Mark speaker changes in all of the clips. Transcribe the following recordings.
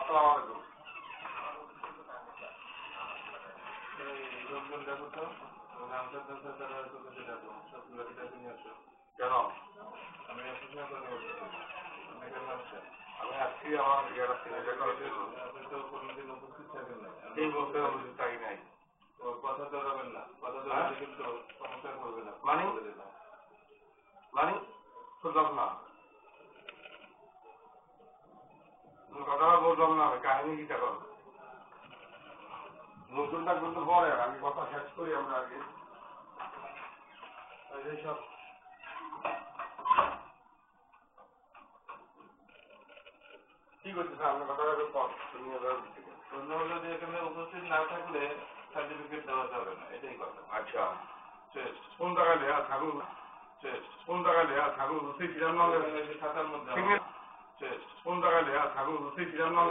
Speaker 1: আসসালামু আলাইকুম। কেন? আমি আসছি আমার ইয়ার সিগনেচার করার জন্য। আপনি তো কোনোদিন উপস্থিত থাকেন না। এই বলতে উপস্থিত থাকি নাই। কথা ধরাবেন না। কথা ধরালে কিন্তু সমস্যা করবে না। মানে বুঝলাম না। কথাটা বললাম না, আমি কাহিনী কিটা করবো। নতুন থাকবেন তো পরে, আমি কথা শেষ করি আমরা আগে। সব কি করতেছে আপনার কথাটা অন্য হলো যে এখানে উপস্থিত না থাকলে সার্টিফিকেট দেওয়া যাবে না, এটাই কথা। আচ্ছা কোন জায়গায় লেখা থাকুন, কোন জায়গায় লেখা থাকুন বুঝতেই ছিলাম না, খাতার মধ্যে কোন জায়গায় লেখা থাকুন বুঝতেই ছিলাম না,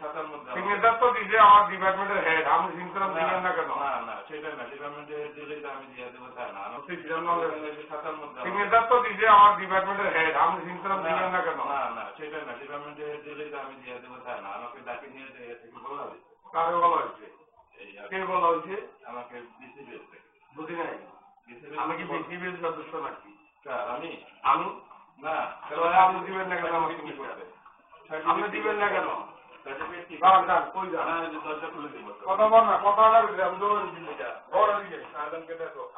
Speaker 1: খাতার মধ্যে সিগনেচার তো দিলে আমার ডিপার্টমেন্টের হেড, আমি সিগনেচার দিলেন না কেন? না সেটা না, ডিপার্টমেন্টের হেড দিলে আমি দিয়ে দেবো তাই না, বুঝতেই ছিলাম না, খাতার মধ্যে সিগনেচার তো দিলে আমার ডিপার্টমেন্টের হেড, আমি সিগনেচার দিলেন না কেন? না সেটা না, ডিপার্টমেন্টের হেড দিলে আমি দিয়ে দেবো তাই না, আমাকে ডাকে নিয়ে দিয়ে থেকে বলা হয়েছে। কারে বলা হয়েছে? কে বলা হয়েছে? আমাকে বিসিবিএস থেকে। বুঝি নাই, আমি কি বিসিবিএস সদস্য নাকি? আমি না, আপনি দিবেন না কেন? আমাকে কি করতে আপনি দিবেন না কেন? কই যান? কথা বল না, কথা না আমি দৌড়ে দিচ্ছি।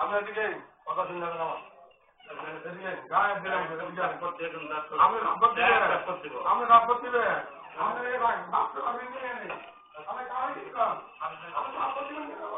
Speaker 1: আপনার দিকে কথা শুনলেন আমার আমি রাব্বত দিবেন, আমি